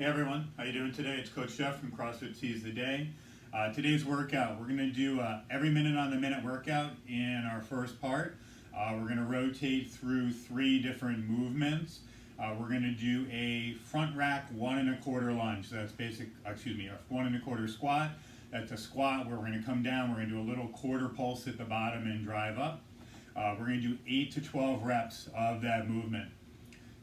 Hey everyone, how you doing today? It's Coach Jeff from CrossFit Seize the Day. Today's workout, we're going to do every minute on the minute workout in our first part. We're going to rotate through 3 different movements. We're going to do a front rack 1 1/4 lunge. So that's a 1 1/4 squat. That's a squat where we're going to come down. We're going to do a little quarter pulse at the bottom and drive up. We're going to do 8 to 12 reps of that movement.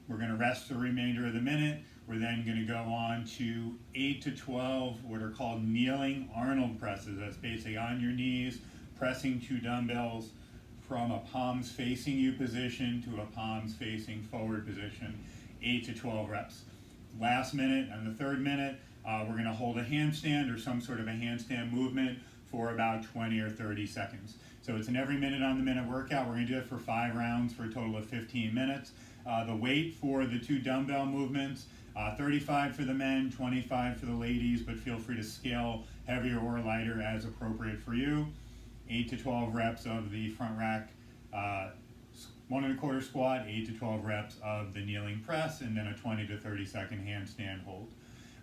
We're going to rest the remainder of the minute. We're then going to go on to 8 to 12 what are called kneeling Arnold presses. That's basically on your knees, pressing 2 dumbbells from a palms facing you position to a palms facing forward position, 8 to 12 reps. Last minute, and the third minute, we're going to hold a handstand or some sort of a handstand movement for about 20 or 30 seconds. So it's an every minute on the minute workout. We're going to do it for 5 rounds for a total of 15 minutes. The weight for the 2 dumbbell movements, 35 for the men, 25 for the ladies, but feel free to scale heavier or lighter as appropriate for you. 8 to 12 reps of the front rack 1 1/4 squat, 8 to 12 reps of the kneeling press, and then a 20 to 30 second handstand hold.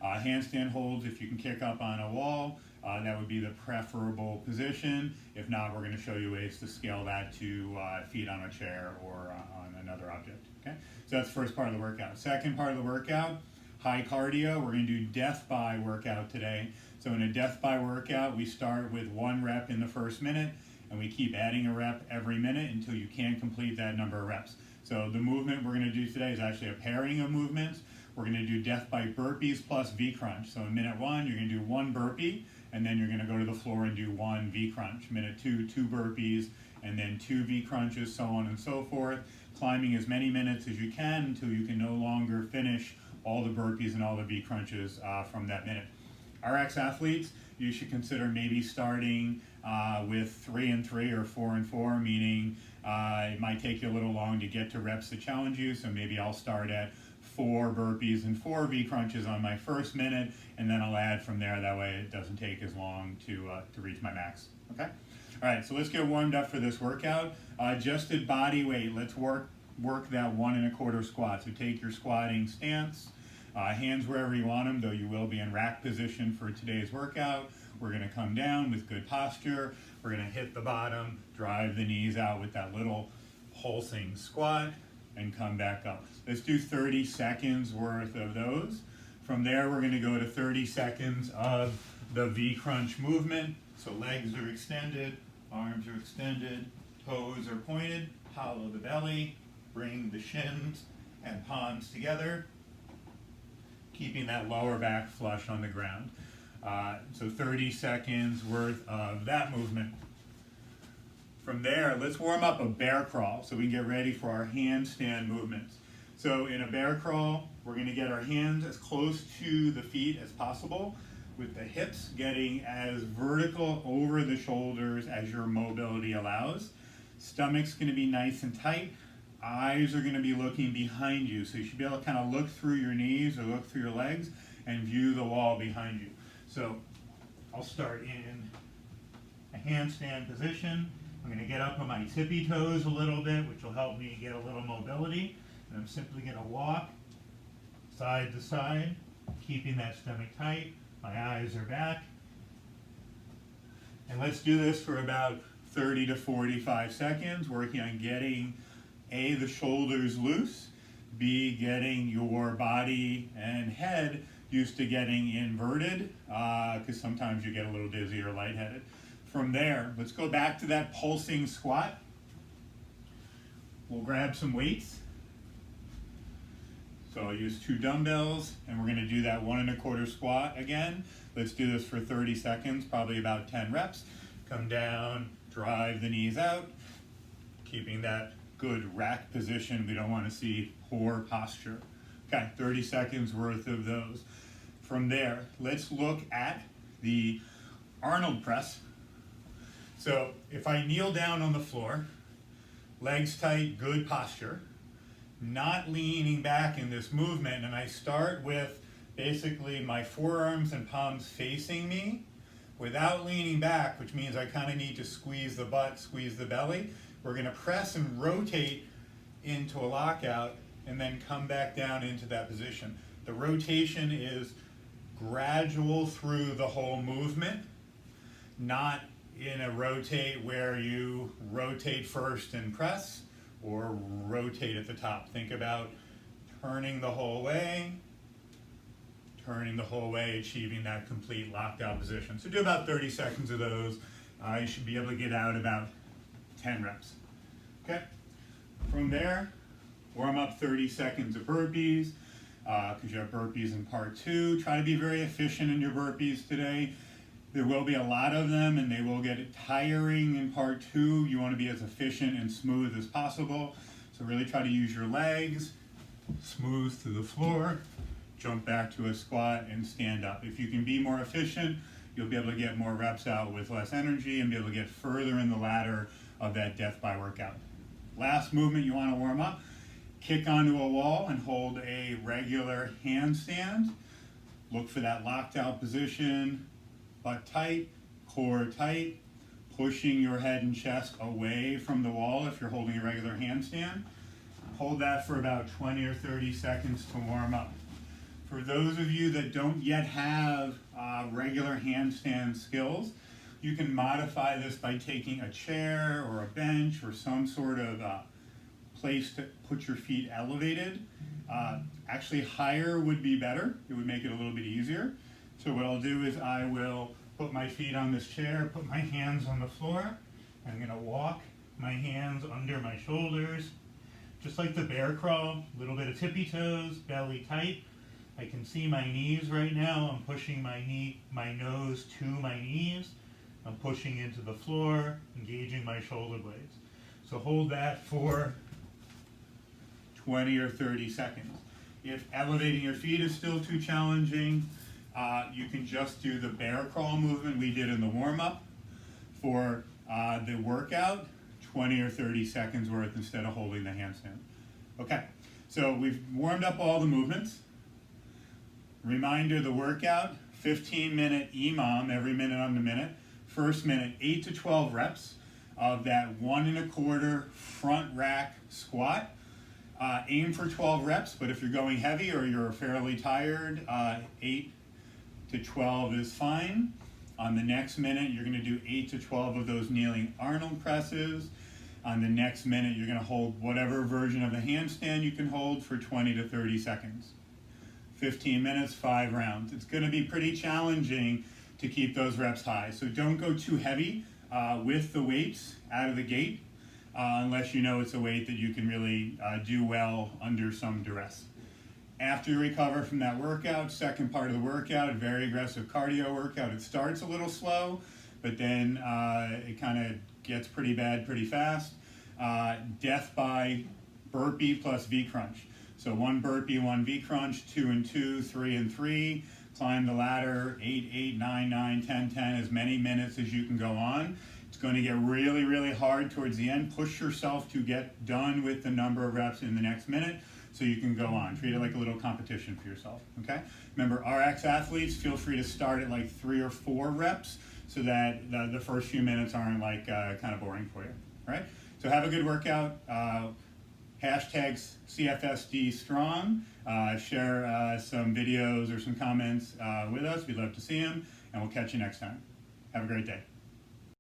Handstand holds, if you can kick up on a wall, that would be the preferable position. If not, we're going to show you ways to scale that to feet on a chair or on another object. Okay, so that's the first part of the workout. Second part of the workout, high cardio. We're going to do death by workout today. So in a death by workout, we start with 1 rep in the first minute, and we keep adding a rep every minute until you can complete that number of reps. So the movement we're going to do today is actually a pairing of movements. We're going to do death by burpees plus V crunch. So in minute 1, you're going to do 1 burpee, and then you're going to go to the floor and do 1 V crunch. Minute 2, 2 burpees, and then 2 V crunches, so on and so forth. Climbing as many minutes as you can until you can no longer finish all the burpees and all the V crunches from that minute. Our ex-athletes, you should consider maybe starting with 3 and 3 or 4 and 4, meaning it might take you a little long to get to reps that challenge you, so maybe I'll start at 4 burpees and 4 V crunches on my first minute, and then I'll add from there. That way it doesn't take as long to reach my max. Okay? All right, so let's get warmed up for this workout. Adjusted body weight, let's work that 1 1/4 squat. So take your squatting stance, hands wherever you want them, though you will be in rack position for today's workout. We're going to come down with good posture. We're going to hit the bottom, drive the knees out with that little pulsing squat, and come back up. Let's do 30 seconds worth of those. From there, we're going to go to 30 seconds of the V crunch movement. So legs are extended, arms are extended, toes are pointed, hollow the belly, bring the shins and palms together, keeping that lower back flush on the ground. So 30 seconds worth of that movement. From there, let's warm up a bear crawl so we can get ready for our handstand movements. So in a bear crawl, we're going to get our hands as close to the feet as possible, with the hips getting as vertical over the shoulders as your mobility allows. Stomach's going to be nice and tight. Eyes are going to be looking behind you, so you should be able to kind of look through your knees or look through your legs and view the wall behind you. So I'll start in a handstand position. I'm going to get up on my tippy toes a little bit, which will help me get a little mobility. And I'm simply going to walk side to side, keeping that stomach tight. My eyes are back. And let's do this for about 30 to 45 seconds, working on getting A, the shoulders loose, B, getting your body and head used to getting inverted, because sometimes you get a little dizzy or lightheaded. From there, let's go back to that pulsing squat. We'll grab some weights. So I'll use 2 dumbbells, and we're going to do that 1 1/4 squat again. Let's do this for 30 seconds, probably about 10 reps. Come down, drive the knees out, keeping that good rack position. We don't want to see poor posture. Okay, 30 seconds worth of those. From there, let's look at the Arnold press. So if I kneel down on the floor, legs tight, good posture, not leaning back in this movement, and I start with basically my forearms and palms facing me without leaning back, which means I kind of need to squeeze the butt, squeeze the belly. We're going to press and rotate into a lockout and then come back down into that position. The rotation is gradual through the whole movement, not in a rotate where you rotate first and press or rotate at the top. Think about turning the whole way, achieving that complete locked-out position. So do about 30 seconds of those. You should be able to get out about 10 reps. Okay? From there, warm up 30 seconds of burpees, because you have burpees in part 2. Try to be very efficient in your burpees today. There will be a lot of them, and they will get tiring in part 2. You want to be as efficient and smooth as possible. So really try to use your legs, smooth to the floor, jump back to a squat, and stand up. If you can be more efficient, you'll be able to get more reps out with less energy and be able to get further in the ladder of that death by workout. Last movement you want to warm up, kick onto a wall and hold a regular handstand. Look for that locked out position, butt tight, core tight, pushing your head and chest away from the wall if you're holding a regular handstand. Hold that for about 20 or 30 seconds to warm up. For those of you that don't yet have regular handstand skills, you can modify this by taking a chair or a bench or some sort of place to put your feet elevated. Actually, higher would be better. It would make it a little bit easier. So what I'll do is I will put my feet on this chair, put my hands on the floor. I'm going to walk my hands under my shoulders, just like the bear crawl, a little bit of tippy toes, belly tight. I can see my knees right now. I'm pushing my nose to my knees. I'm pushing into the floor, engaging my shoulder blades. So hold that for 20 or 30 seconds. If elevating your feet is still too challenging, you can just do the bear crawl movement we did in the warm-up for the workout, 20 or 30 seconds worth instead of holding the handstand. Okay, so we've warmed up all the movements. Reminder, the workout, 15-minute EMOM every minute on the minute. First minute, 8 to 12 reps of that 1 1/4 front rack squat. Aim for 12 reps, but if you're going heavy or you're fairly tired, 8 to 12 is fine. On the next minute, you're going to do 8 to 12 of those kneeling Arnold presses. On the next minute, you're going to hold whatever version of the handstand you can hold for 20 to 30 seconds. 15 minutes, 5 rounds. It's going to be pretty challenging to keep those reps high. So don't go too heavy with the weights out of the gate unless you know it's a weight that you can really do well under some duress. After you recover from that workout, second part of the workout, very aggressive cardio workout. It starts a little slow, but then it kind of gets pretty bad pretty fast. Death by burpee plus V-crunch. So 1 burpee, 1 V-crunch, 2 and 2, 3 and 3. Climb the ladder, 8, 8, 9, 9, 10, 10, as many minutes as you can go on. It's going to get really, really hard towards the end. Push yourself to get done with the number of reps in the next minute so you can go on. Treat it like a little competition for yourself, okay? Remember, RX athletes, feel free to start at like 3 or 4 reps so that the first few minutes aren't like kind of boring for you, all right? So have a good workout. Hashtags CFSD strong. Share some videos or some comments with us. We'd love to see them, and we'll catch you next time. Have a great day.